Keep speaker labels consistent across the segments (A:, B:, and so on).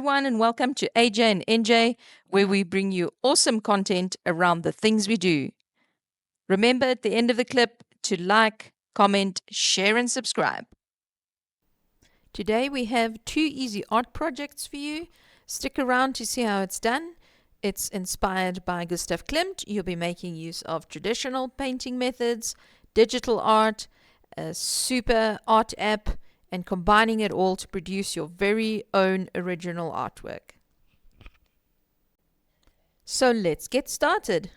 A: everyone, and welcome to AJ and NJ, where we bring you awesome content around the things we do. Remember at the end of the clip to like, comment, share, and subscribe. Today we have 2 easy art projects for you. Stick around to see how it's done. It's inspired by Gustav Klimt. You'll be making use of traditional painting methods, digital art, a super art app, and combining it all to produce your very own original artwork. So let's get started.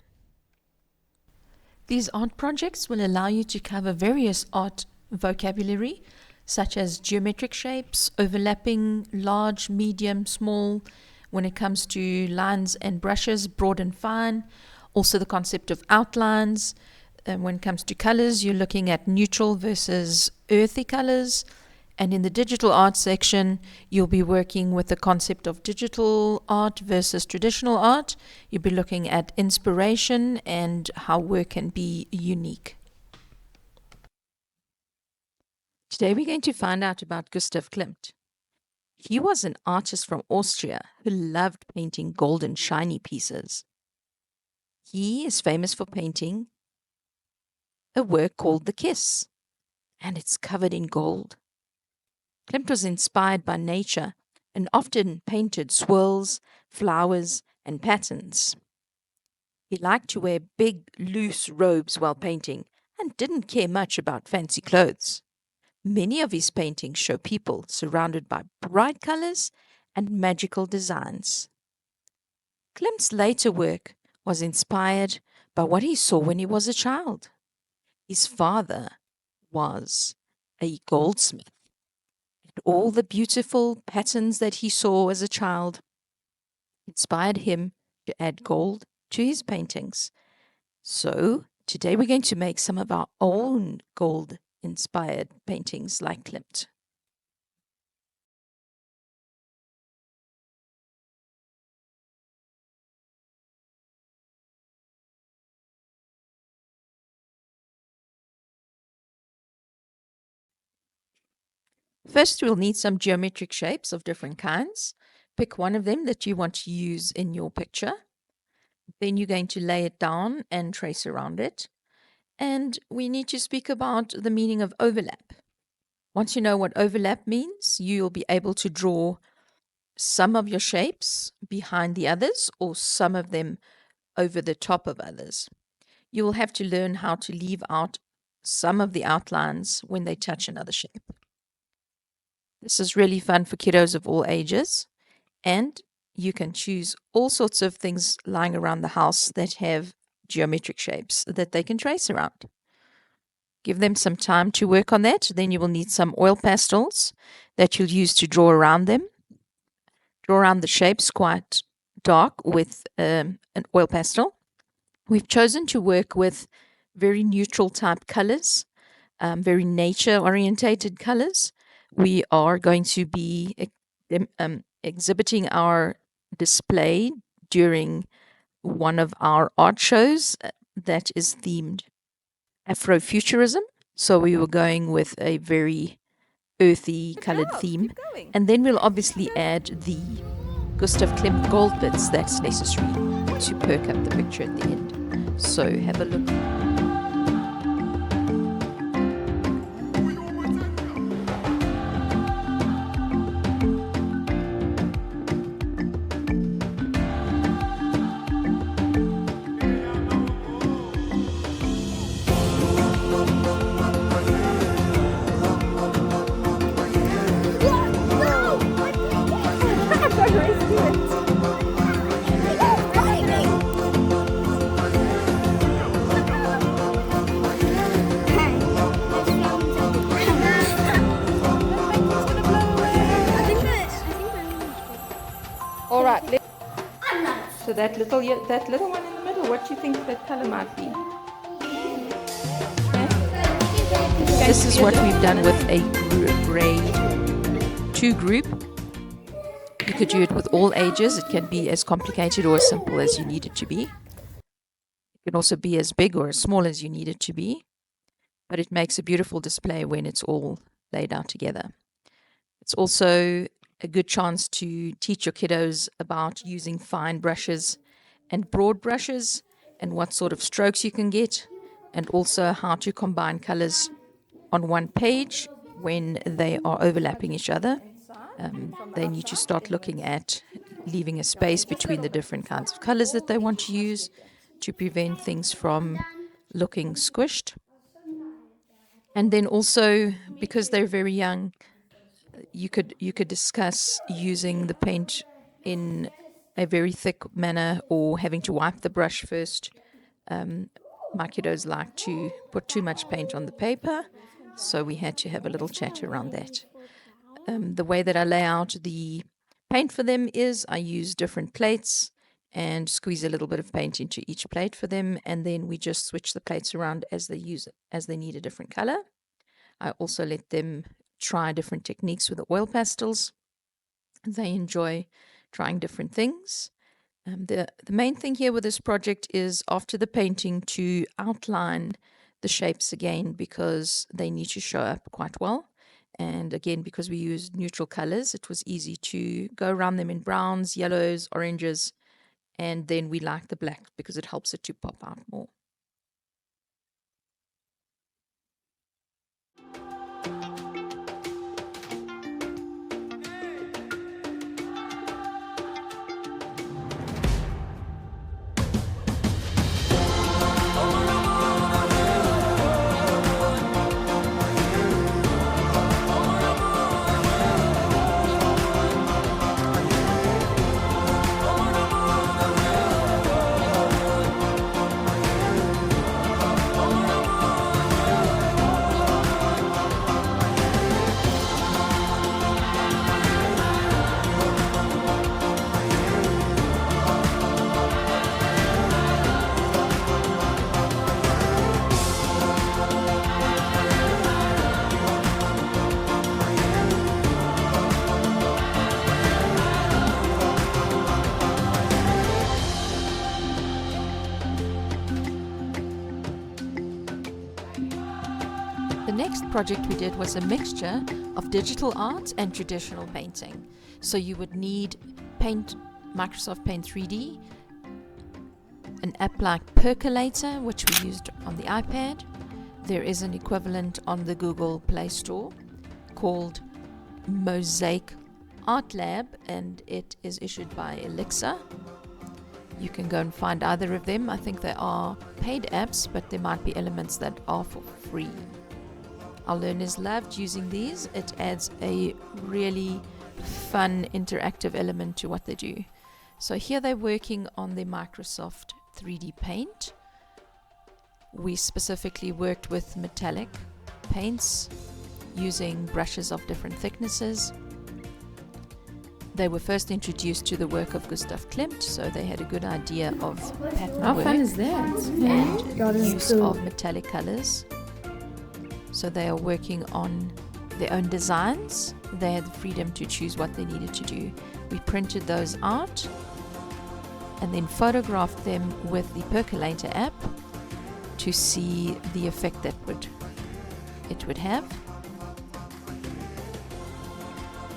A: These art projects will allow you to cover various art vocabulary, such as geometric shapes, overlapping, large, medium, small, when it comes to lines and brushes, broad and fine. Also the concept of outlines. When it comes to colors, you're looking at neutral versus earthy colors. And in the digital art section, you'll be working with the concept of digital art versus traditional art. You'll be looking at inspiration and how work can be unique. Today we're going to find out about Gustav Klimt. He was an artist from Austria who loved painting golden shiny pieces. He is famous for painting a work called The Kiss, and it's covered in gold. Klimt was inspired by nature and often painted swirls, flowers, and patterns. He liked to wear big, loose robes while painting and didn't care much about fancy clothes. Many of his paintings show people surrounded by bright colors and magical designs. Klimt's later work was inspired by what he saw when he was a child. His father was a goldsmith. All the beautiful patterns that he saw as a child inspired him to add gold to his paintings. So today we're going to make some of our own gold-inspired paintings like Klimt. First, we'll need some geometric shapes of different kinds. Pick one of them that you want to use in your picture. Then you're going to lay it down and trace around it. And we need to speak about the meaning of overlap. Once you know what overlap means, you'll be able to draw some of your shapes behind the others or some of them over the top of others. You will have to learn how to leave out some of the outlines when they touch another shape. This is really fun for kiddos of all ages, and you can choose all sorts of things lying around the house that have geometric shapes that they can trace around. Give them some time to work on that. Then you will need some oil pastels that you'll use to draw around them. Draw around the shapes quite dark with an oil pastel. We've chosen to work with very neutral type colors, very nature-orientated colors. We are going to be exhibiting our display during one of our art shows that is themed Afro Futurism. So we were going with a very earthy colored theme. And then we'll obviously add the Gustav Klimt gold bits that's necessary to perk up the picture at the end. So have a look. All right. So that little one in the middle, what do you think that color might be? Okay. This is what we've done with a grade 2 group. You could do it with all ages. It can be as complicated or as simple as you need it to be. It can also be as big or as small as you need it to be. But it makes a beautiful display when it's all laid out together. It's also a good chance to teach your kiddos about using fine brushes and broad brushes and what sort of strokes you can get, and also how to combine colors on one page when they are overlapping each other. They need to start looking at leaving a space between the different kinds of colors that they want to use to prevent things from looking squished. And then also, because they're very young, you could discuss using the paint in a very thick manner or having to wipe the brush first. My kiddos like to put too much paint on the paper, so we had to have a little chat around that. The way that I lay out the paint for them is I use different plates and squeeze a little bit of paint into each plate for them, and then we just switch the plates around as they use it, as they need a different color. I also let them try different techniques with the oil pastels. They enjoy trying different things. The main thing here with this project is after the painting to outline the shapes again, because they need to show up quite well. And again, because we used neutral colors, it was easy to go around them in browns, yellows, oranges, and then we like the black because it helps it to pop out more. The next project we did was a mixture of digital art and traditional painting. So you would need Microsoft Paint 3D, an app like Percolator, which we used on the iPad. There is an equivalent on the Google Play Store called Mosaic Art Lab, and it is issued by Elixir. You can go and find either of them. I think they are paid apps, but there might be elements that are for free. Our learners loved using these. It adds a really fun interactive element to what they do. So here they're working on the Microsoft 3D Paint. We specifically worked with metallic paints using brushes of different thicknesses. They were first introduced to the work of Gustav Klimt, so they had a good idea of pattern
B: How
A: work
B: fun is that?
A: and use of metallic colors. So they are working on their own designs. They had the freedom to choose what they needed to do. We printed those out and then photographed them with the Percolator app to see the effect that it would have.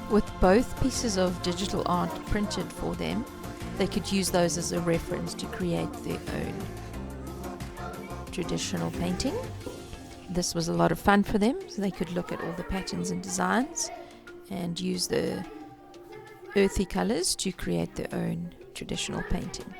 A: With both pieces of digital art printed for them, they could use those as a reference to create their own traditional painting. This was a lot of fun for them, so they could look at all the patterns and designs and use the earthy colors to create their own traditional painting.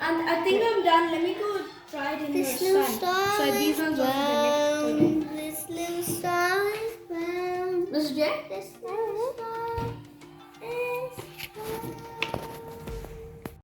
B: And I think I'm done. Let me go try it in
C: This
B: your
C: little
B: sun.
C: star
B: So these
C: is
B: ones also the next.
C: brown. This little star is brown.
B: Mr. J?
C: This little star